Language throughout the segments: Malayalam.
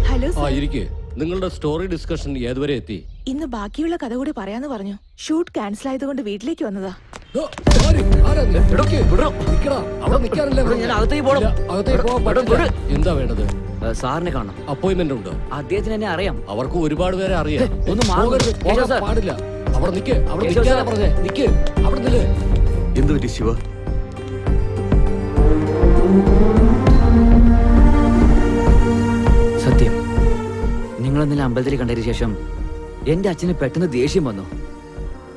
Hello sir. നിങ്ങളുടെ സ്റ്റോറി ഡിസ്കഷൻ ഏതുവരെ എത്തി? ഇന്ന് ബാക്കിയുള്ള കഥ കൂടി പറയാന്ന് പറഞ്ഞു. ഷൂട്ട് ക്യാൻസൽ ആയതുകൊണ്ട് വീട്ടിലേക്ക് വന്നതാ. എന്താ വേണ്ടത്? സാറിനെ കാണണം. അപ്പോയിന്റ്മെന്റ് ഉണ്ടോ? അദ്ദേഹത്തിന് എന്നെ അറിയാം. അവർക്ക് ഒരുപാട് പേരെ അറിയാം. ഒന്ന് പാടില്ല. അവിടെ നിക്ക്, അവിടെ നിൽക്കാനാ പറഞ്ഞേ. നിക്ക്, അവിടെ നില്ല്. എന്ത് പറ്റി ശിവ? സത്യം, നിങ്ങളെന്നില്ല അമ്പലത്തിൽ കണ്ടതിന് ശേഷം എന്റെ അച്ഛന് പെട്ടെന്ന് ദേഷ്യം വന്നു.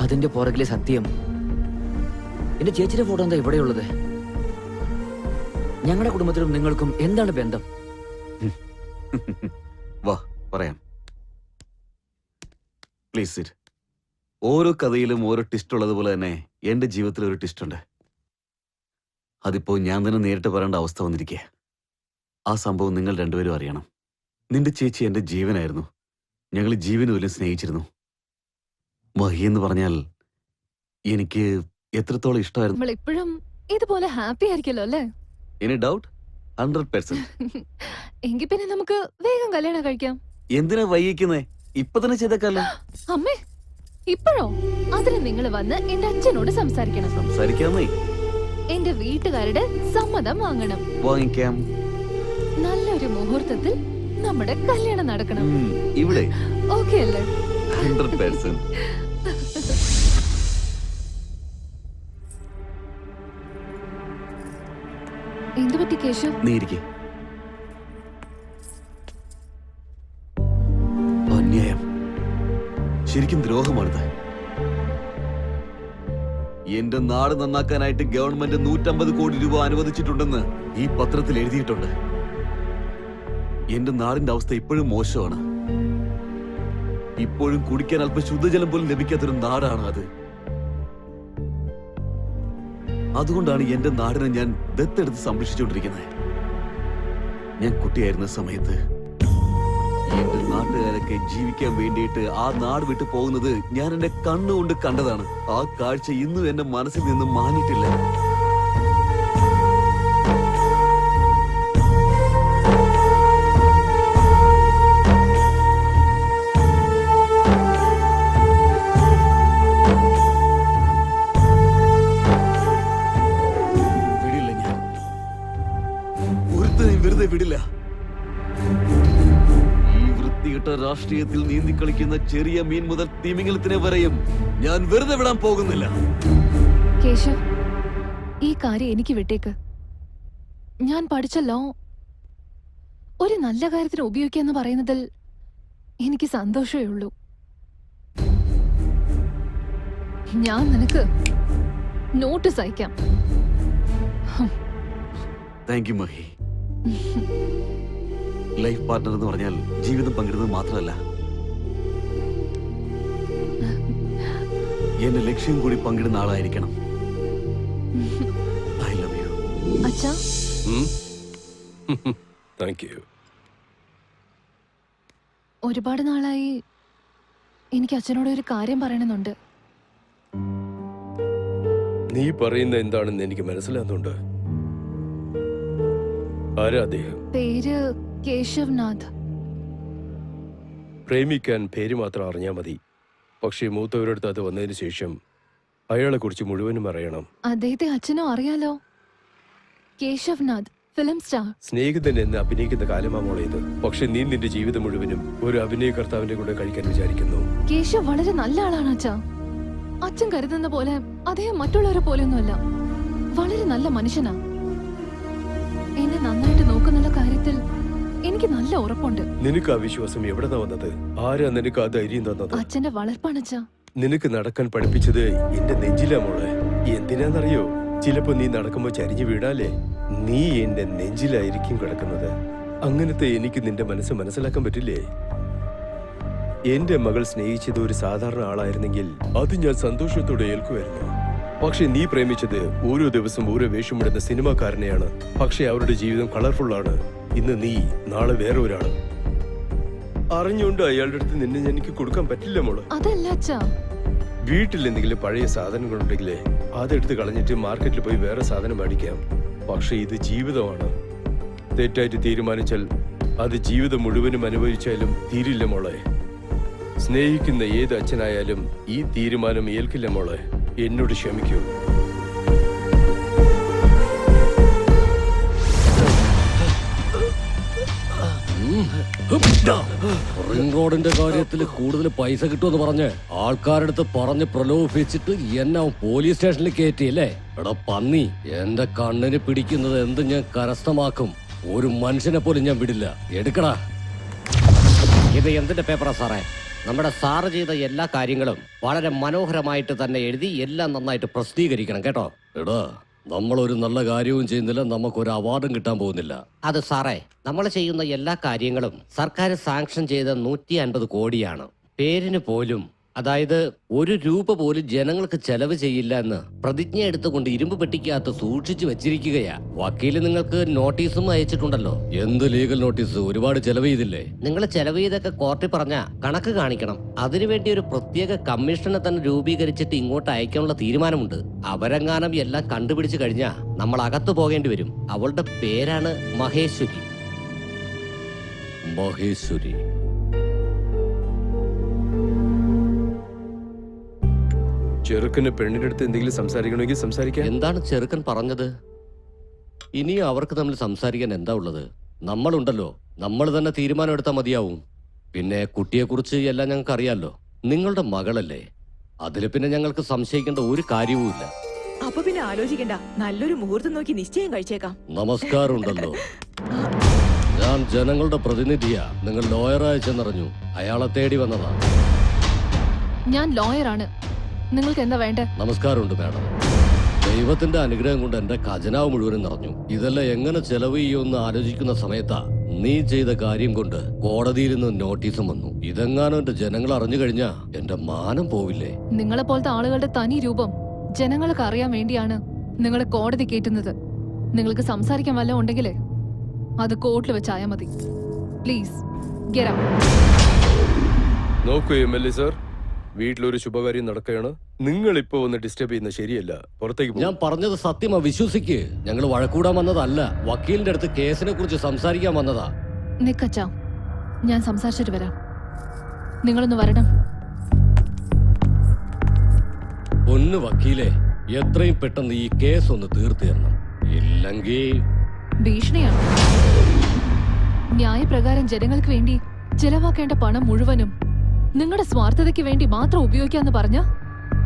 അതിന്റെ പുറകിലെ സത്യം. എന്റെ ചേച്ചിയുടെ ഫോട്ടോ എന്താ ഇവിടെയുള്ളത്? ഞങ്ങളുടെ കുടുംബത്തിലും നിങ്ങൾക്കും എന്താണ് ബന്ധം? വാ പറയാം. Please sit. ഓരോ കഥയിലും ഓരോ ട്വിസ്റ്റ് ഉള്ളതുപോലെ തന്നെ എന്റെ ജീവിതത്തിൽ ഒരു ട്വിസ്റ്റ് ഉണ്ട്. അതിപ്പോ ഞാൻ തന്നെ നേരിട്ട് പറയേണ്ട അവസ്ഥ വന്നിരിക്കുക. ആ സംഭവം നിങ്ങൾ രണ്ടുപേരും അറിയണം. നിന്റെ ചേച്ചി എന്റെ ജീവനായിരുന്നു. ഞങ്ങൾ ജീവന് പോലും സ്നേഹിച്ചിരുന്നു. മഹി എന്ന് പറഞ്ഞാൽ എനിക്ക് എത്രത്തോളം ഇഷ്ടമായിരുന്നു. ഇപ്പോഴും ഇതുപോലെ ഹാപ്പി ആയിരിക്കല്ലോ അല്ലേ? Any doubt? 100%. എങ്കിൽ പിന്നെ നമുക്ക് വേഗം കല്യാണം കഴിക്കാം. എന്തിനാ വൈകിക്കുന്നേ? ഇപ്പൊ തന്നെ ചെയ്തേക്കല്ലോ. അമ്മേ, ഇപ്പോഴോ? അതിന് നിങ്ങൾ വന്ന് എന്റെ അച്ഛനോട് സംസാരിക്കണം. സംസാരിക്കാമേ. എന്റെ വീട്ടുകാരുടെ സമ്മതം വാങ്ങണം. വാങ്ങിക്കാം. നല്ലൊരു മുഹൂർത്തത്തിൽ നമ്മുടെ കല്യാണം നടക്കണം. ഇവിടെ ഓക്കെ അല്ലേ? 100%. എന്തു പറ്റി കേശവ്? നീ ഇരിക്കെ. അന്യായം, ശരിക്കും ദ്രോഹമാണിത്. എന്റെ നാട് നന്നാക്കാനായിട്ട് ഗവൺമെന്റ് 150 കോടി രൂപ അനുവദിച്ചിട്ടുണ്ടെന്ന് ഈ പത്രത്തിൽ എഴുതിയിട്ടുണ്ട്. എന്റെ നാടിന്റെ അവസ്ഥ ഇപ്പോഴും മോശമാണ്. ഇപ്പോഴും കുടിക്കാൻ അല്പം ശുദ്ധജലം പോലും ലഭിക്കാത്തൊരു നാടാണ് അത്. അതുകൊണ്ടാണ് എന്റെ നാടിനെ ഞാൻ ദത്തെടുത്ത് സംരക്ഷിച്ചുകൊണ്ടിരിക്കുന്നത്. ഞാൻ കുട്ടിയായിരുന്ന സമയത്ത് എന്റെ നാട്ടുകാരൊക്കെ ജീവിക്കാൻ വേണ്ടിയിട്ട് ആ നാട് വിട്ടു പോകുന്നത് ഞാൻ എന്റെ കണ്ണുകൊണ്ട് കണ്ടതാണ്. ആ കാഴ്ച ഇന്നും എന്റെ മനസ്സിൽ നിന്നും മാഞ്ഞിട്ടില്ല. വെറുതെ വിടില്ല. ഈ വൃത്തികെട്ട രാഷ്ട്രീയത്തിൽ നീന്തി കളിക്കുന്ന ചെറിയ മീൻ മുതൽ തിമിംഗലത്തിനെ വരെയും ഞാൻ വെറുതെ വിടാൻ പോകുന്നില്ല. കേശവ്, ഈ കാര്യം എനിക്ക് വിട്ടേക്ക്. ഞാൻ പഠിച്ച ലോ ഒരു നല്ല കാര്യത്തിന് ഉപയോഗിക്കാന്ന് പറയുന്നതിൽ എനിക്ക് സന്തോഷമേ ഉള്ളൂ. ഞാൻ നിനക്ക് നോട്ടീസ് അയക്കാം. Thank you Mahi. Life partner എന്ന് പറഞ്ഞാൽ ജീവിതം പങ്കിടുന്നത് മാത്രമല്ല, എന്റെ ലക്ഷ്യം കൂടി പങ്കിടുന്ന ആളായിരിക്കണം. I love you. അച്ഛാ. Thank you. ഒരുപാട് നാളായി എനിക്ക് അച്ഛനോട് ഒരു കാര്യം പറയണമെന്നുണ്ട്. നീ പറയുന്ന എന്താണെന്ന് എനിക്ക് മനസ്സിലാകുന്നുണ്ട്. ആരാ അദ്ദേഹം? പേര് കേശവ് നാഥ്. പ്രേമിക്കാൻ പേര് മാത്രം അറിഞ്ഞാൽ മതി. പക്ഷേ മൂത്തവരടുത്ത് അത് വന്നതിന് ശേഷം അയാളെ കുറിച്ച് മുഴുവനും അറിയണം. അദ്ദേഹത്തെ അച്ഛനോ അറിയാലോ. Keshav Nath, film star. സ്നേഹിതൻ എന്ന് അഭിനയിക്കുന്ന കാലമാ മോളെ ഇത്. പക്ഷെ നീ നിന്റെ ജീവിതം മുഴുവനും ഒരു അഭിനയകർത്താവിന്റെ കൂടെ കഴിക്കാൻ വിചാരിക്കുന്നു. കേശവ് വളരെ നല്ല ആളാണ് അച്ഛാ. അച്ഛൻ കരുതുന്ന പോലെ അദ്ദേഹം മറ്റുള്ളവരെ പോലെയൊന്നുമല്ല. വളരെ നല്ല മനുഷ്യനാ. എന്നെ നന്നായിട്ട് നോക്കുന്നുള്ള കാര്യത്തിൽ എനിക്ക് നല്ല ഉറപ്പുണ്ട്. നിനക്ക് ആ വിശ്വാസം എവിടെ വന്നത്? ആരാ നിനക്ക് ആ ധൈര്യം തന്നത്? അച്ഛന്റെ വളർപ്പാണച്ചാ. നിനക്ക് നടക്കാൻ പഠിപ്പിച്ചത് എന്റെ നെഞ്ചിലാ മോളെ. എന്തിനാന്നറിയോ? ചിലപ്പോ നീ നടക്കുമ്പോ ചരിഞ്ഞു വീണാലേ നീ എന്റെ നെഞ്ചിലായിരിക്കും കിടക്കുന്നത്. അങ്ങനത്തെ എനിക്ക് നിന്റെ മനസ്സ് മനസ്സിലാക്കാൻ പറ്റില്ലേ? എന്റെ മകൾ സ്നേഹിച്ചത് ഒരു സാധാരണ ആളായിരുന്നെങ്കിൽ അത് ഞാൻ സന്തോഷത്തോടെ ഏൽക്കുമായിരുന്നു. പക്ഷെ നീ പ്രേമിച്ചത് ഓരോ ദിവസം ഓരോ വേഷമിടുന്ന സിനിമാക്കാരനെയാണ്. പക്ഷെ അവരുടെ ജീവിതം കളർഫുള്ളാണ്. ഇന്ന് നീ, നാളെ വേറെ ഒരാള്. അറിഞ്ഞുകൊണ്ട് അയാളുടെ അടുത്ത് നിന്നെ എനിക്ക് കൊടുക്കാൻ പറ്റില്ല മോള്. അതല്ല അച്ഛാ. വീട്ടിൽ എന്തെങ്കിലും പഴയ സാധനങ്ങളുണ്ടെങ്കിലേ അതെടുത്ത് കളഞ്ഞിട്ട് മാർക്കറ്റിൽ പോയി വേറെ സാധനം മേടിക്കാം. പക്ഷെ ഇത് ജീവിതമാണ്. തെറ്റായിട്ട് തീരുമാനിച്ചാൽ അത് ജീവിതം മുഴുവനും അനുഭവിച്ചാലും തീരില്ല മോളെ. സ്നേഹിക്കുന്ന ഏത് അച്ഛനായാലും ഈ തീരുമാനം ഏൽക്കില്ല മോളെ. എന്നോട് ക്ഷമിക്കൂ. റിംഗ് റോഡിന്റെ കാര്യത്തിൽ കൂടുതൽ പൈസ കിട്ടുമെന്ന് പറഞ്ഞ് ആൾക്കാരുടെ അടുത്ത് പറഞ്ഞ് പ്രലോഭിപ്പിച്ചിട്ട് എന്നെ പോലീസ് സ്റ്റേഷനിൽ കയറ്റിയല്ലേ? എടാ പന്നി, എന്റെ കണ്ണിന് പിടിക്കുന്നത് എന്ത് ഞാൻ കരസ്ഥമാക്കും. ഒരു മനുഷ്യനെ പോലും ഞാൻ വിടില്ല. എടുക്കടാ. ഇത് എന്തിന്റെ പേപ്പറാ സാറേ? നമ്മുടെ സാറ് ചെയ്ത എല്ലാ കാര്യങ്ങളും വളരെ മനോഹരമായിട്ട് തന്നെ എഴുതി എല്ലാം നന്നായിട്ട് പ്രസിദ്ധീകരിക്കണം കേട്ടോ. എടാ, നമ്മളൊരു നല്ല കാര്യവും ചെയ്യുന്നില്ല, നമുക്കൊരു അവാർഡും കിട്ടാൻ പോകുന്നില്ല. അത് സാറേ, നമ്മൾ ചെയ്യുന്ന എല്ലാ കാര്യങ്ങളും സർക്കാർ സാങ്ഷൻ ചെയ്ത 150 കോടിയാണ്. പേരിന് പോലും, അതായത് 1 രൂപ പോലും ജനങ്ങൾക്ക് ചെലവ് ചെയ്യില്ല എന്ന് പ്രതിജ്ഞ എടുത്തുകൊണ്ട് ഇരുമ്പ് പെട്ടിക്കകത്ത് സൂക്ഷിച്ചു വെച്ചിരിക്കുകയാ. വക്കീല് നിങ്ങൾക്ക് നോട്ടീസും അയച്ചിട്ടുണ്ടല്ലോ. എന്ത് ലീഗൽ നോട്ടീസ്? ഒരുപാട് ചെലവ് ചെയ്തില്ലേ? നിങ്ങൾ ചെലവ് ചെയ്തൊക്കെ കോർട്ടിൽ പറഞ്ഞ കണക്ക് കാണിക്കണം. അതിനുവേണ്ടി ഒരു പ്രത്യേക കമ്മീഷനെ തന്നെ രൂപീകരിച്ചിട്ട് ഇങ്ങോട്ട് അയക്കാനുള്ള തീരുമാനമുണ്ട്. അവരെങ്ങാനും എല്ലാം കണ്ടുപിടിച്ചു കഴിഞ്ഞാൽ നമ്മൾ അകത്തു പോകേണ്ടി വരും. അവളുടെ പേരാണ് മഹേശ്വരി. മഹേശ്വരി. ചെറുക്കന് പെണ്ണിന്റെ അടുത്ത് എന്തെങ്കിലും സംസാരിക്കണമെങ്കിൽ സംസാരിക്കാം. എന്താണ് ചെറുക്കൻ പറഞ്ഞത്? ഇനിയും അവർക്ക് തമ്മിൽ സംസാരിക്കാൻ എന്താ ഉള്ളത്? നമ്മളുണ്ടല്ലോ, നമ്മൾ തന്നെ തീരുമാനം എടുത്താൽ മതിയാവും. പിന്നെ കുട്ടിയെക്കുറിച്ച് എല്ലാം ഞങ്ങൾക്ക് അറിയാലോ. നിങ്ങളുടെ മകളല്ലേ, അതിൽ പിന്നെ ഞങ്ങൾക്ക് സംശയിക്കേണ്ട ഒരു കാര്യവുമില്ല. അപ്പൊ പിന്നെ ആലോചിക്കണ്ട, നല്ലൊരു മുഹൂർത്തം നോക്കി നിശ്ചയം കഴിച്ചേക്കാം. നമസ്കാരം ഉണ്ടല്ലോ. ഞാൻ ജനങ്ങളുടെ പ്രതിനിധിയാ. നിങ്ങൾ ലോയറായി ചെന്നറിഞ്ഞു, അയാളെ തേടി വന്നതാ. ഞാൻ ലോയറാണ്. നിങ്ങൾക്ക് എന്താ വേണ്ടേ? നമസ്കാരമുണ്ട് മാഡം. ദൈവത്തിന്റെ അനുഗ്രഹം കൊണ്ട് എന്റെ ഖജനാവ് മുഴുവനും നിറഞ്ഞു. ഇതെല്ലാം എങ്ങനെ ചെലവ് ചെയ്യുമെന്ന് ആലോചിക്കുന്ന സമയത്താ നീ ചെയ്ത കാര്യം കൊണ്ട് കോടതിയിൽ നിന്ന് നോട്ടീസും വന്നു. ഇതെങ്ങാനും എന്റെ ജനങ്ങൾ അറിഞ്ഞു കഴിഞ്ഞാ എന്റെ മാനം പോവില്ലേ? നിങ്ങളെ പോലത്തെ ആളുകളുടെ തനി രൂപം ജനങ്ങൾക്ക് അറിയാൻ വേണ്ടിയാണ് നിങ്ങളെ കോടതി കയറ്റുന്നത്. നിങ്ങൾക്ക് സംസാരിക്കാൻ വല്ലതും ഉണ്ടെങ്കിലേ അത് കോർട്ടിൽ വെച്ചായാ മതി. Please get out. നോക്കൂ MLA സർ, വീട്ടിലൊരു ശുഭകാര്യം നടക്കുകയാണ്. നിങ്ങൾ ഇപ്പൊ ഒന്ന് ഡിസ്റ്റർബ് ചെയ്യുന്നത് ശരിയല്ല. പുറത്തേക്ക് ഞാൻ പറഞ്ഞത് സത്യമാ, വിശ്വസിക്ക്. ഞങ്ങൾ വഴക്കൂടാൻ വന്നതല്ല, വക്കീലിന്റെ അടുത്ത് കേസിനെ കുറിച്ച് സംസാരിക്കാൻ വന്നതാ. നിക്കച്ചാ, ഞാൻ സംസാരിച്ചിട്ട് വരാം. നിങ്ങളൊന്ന് വരണം. ഒന്ന് വക്കീലെ, എത്രയും പെട്ടെന്ന് ഈ കേസ് ഒന്ന് തീർത്തു തരണം. ഇല്ലെങ്കിൽ ഭീഷണിയാണ്. ന്യായപ്രകാരം ജനങ്ങൾക്ക് വേണ്ടി ചെലവാക്കേണ്ട പണം മുഴുവനും നിങ്ങളുടെ സ്വാർത്ഥതയ്ക്ക് വേണ്ടി മാത്രം ഉപയോഗിക്കാന്ന് പറഞ്ഞ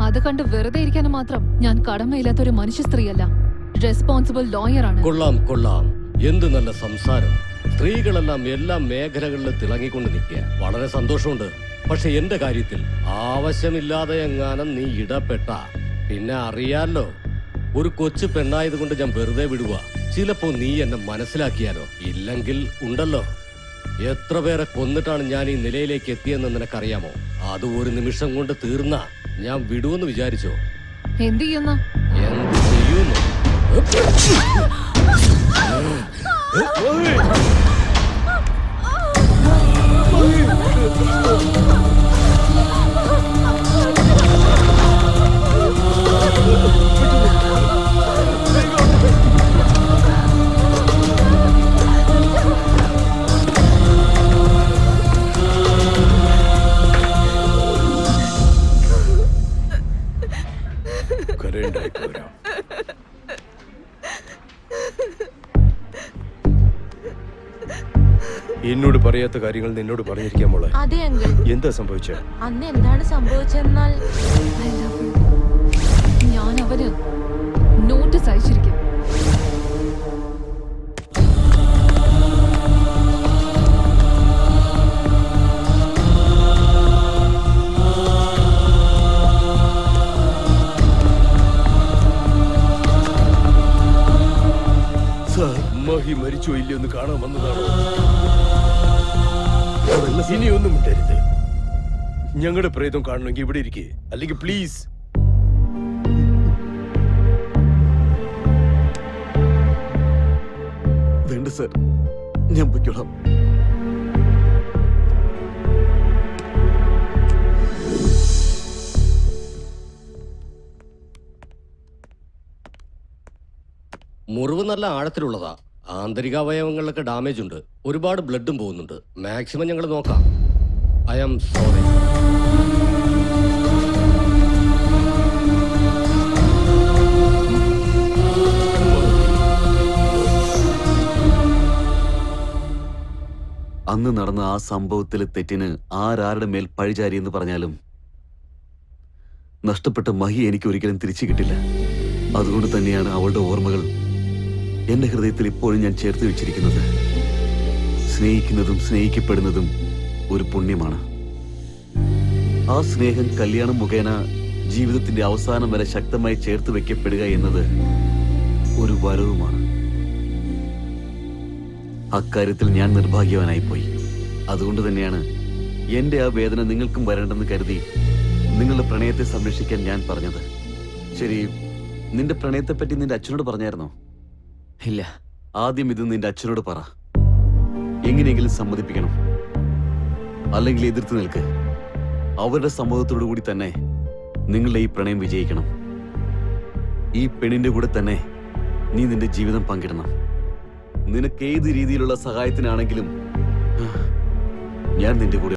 അത് കണ്ട് വെറുതെ ഇരിക്കാനും മാത്രം ഞാൻ കടമയില്ലാത്തൊരു മനുഷ്യ സ്ത്രീയല്ല. റെസ്പോൺസിബിൾ ലോയറാണ്. കൊള്ളാം കൊള്ളാം, എന്ത് നല്ല സംസാരം. സ്ത്രീകളെല്ലാം എല്ലാ മേഖലകളിലും തിളങ്ങിക്കൊണ്ട് നിൽക്കുക. വളരെ സന്തോഷമുണ്ട്. പക്ഷെ എന്റെ കാര്യത്തിൽ ആവശ്യമില്ലാതെ എങ്ങാനും നീ ഇടപെട്ട പിന്നെ അറിയാലോ. ഒരു കൊച്ചു പെണ്ണായത് കൊണ്ട് ഞാൻ വെറുതെ വിടുക. ചിലപ്പോ നീ എന്നെ മനസ്സിലാക്കിയാലോ. ഇല്ലെങ്കിൽ ഉണ്ടല്ലോ, എത്ര പേരെ കൊന്നിട്ടാണ് ഞാൻ ഈ നിലയിലേക്ക് എത്തിയെന്ന് നിനക്കറിയാമോ? അത് ഒരു നിമിഷം കൊണ്ട് തീർന്ന ഞാൻ വിടുവെന്ന് വിചാരിച്ചോ? എന്ത് ചെയ്യുന്ന? എന്ത് ചെയ്യുന്നു? എന്നോട് പറയാത്ത കാര്യങ്ങൾ നിന്നോട് പറഞ്ഞിരിക്കാൻ മോളെ. അതെ അങ്കിൾ. എന്താ സംഭവിച്ചത്? അന്ന് എന്താണ് സംഭവിച്ചെന്നാൽ ഞാൻ അവന് നോട്ടീസ് അയച്ചിരിക്കും. മഹി മരിച്ചോ ഇല്ലയോ എന്ന് കാണാൻ വന്നതാണോ? ഇനിയൊന്നും മിണ്ടരുത്. ഞങ്ങളുടെ പ്രേതം കാണണമെങ്കിൽ ഇവിടെ ഇരിക്കേ, അല്ലെങ്കിൽ പ്ലീസ്. വേണ്ട സർ, ഞാൻ പൊയ്ക്കോളാം. മുറിവ് നല്ല ആഴത്തിലുള്ളതാ. ആന്തരിക അവയവങ്ങളിലൊക്കെ ഡാമേജ് ഉണ്ട്, ഒരുപാട് ബ്ലഡും പോകുന്നുണ്ട്. മാക്സിമം ഞങ്ങൾ നോക്കാം. I am sorry. അന്ന് നടന്ന ആ സംഭവത്തിലെ തെറ്റിന് ആരാരുടെ മേൽ പഴിചാരിയെന്ന് പറഞ്ഞാലും നഷ്ടപ്പെട്ട മഹി എനിക്ക് ഒരിക്കലും തിരിച്ചു കിട്ടില്ല. അതുകൊണ്ട് തന്നെയാണ് അവളുടെ ഓർമ്മകൾ എന്റെ ഹൃദയത്തിൽ ഇപ്പോഴും ഞാൻ ചേർത്ത് വെച്ചിരിക്കുന്നത്. സ്നേഹിക്കുന്നതും സ്നേഹിക്കപ്പെടുന്നതും ഒരു പുണ്യമാണ്. ആ സ്നേഹം കല്യാണം മുഖേന ജീവിതത്തിന്റെ അവസാനം വരെ ശക്തമായി ചേർത്ത് വെക്കപ്പെടുക എന്നത് ഒരു വരവുമാണ്. അക്കാര്യത്തിൽ ഞാൻ നിർഭാഗ്യവാനായിപ്പോയി. അതുകൊണ്ട് തന്നെയാണ് എന്റെ ആ വേദന നിങ്ങൾക്കും വരേണ്ടെന്ന് കരുതി നിങ്ങളുടെ പ്രണയത്തെ സംരക്ഷിക്കാൻ ഞാൻ പറഞ്ഞത്. ശരി, നിന്റെ പ്രണയത്തെപ്പറ്റി നിന്റെ അച്ഛനോട് പറഞ്ഞായിരുന്നോ? ഇല്ല. ആദ്യം ഇത് നിന്റെ അച്ഛനോട് പറ. എങ്ങനെയെങ്കിലും സമ്മതിപ്പിക്കണം, അല്ലെങ്കിൽ എതിർത്ത് നിൽക്ക്. അവരുടെ സമ്മതത്തോടു കൂടി തന്നെ നിങ്ങളുടെ ഈ പ്രണയം വിജയിക്കണം. ഈ പെണ്ണിന്റെ കൂടെ തന്നെ നീ നിന്റെ ജീവിതം പങ്കിടണം. നിനക്ക് ഏത് രീതിയിലുള്ള സഹായത്തിനാണെങ്കിലും ഞാൻ നിന്റെ കൂടെ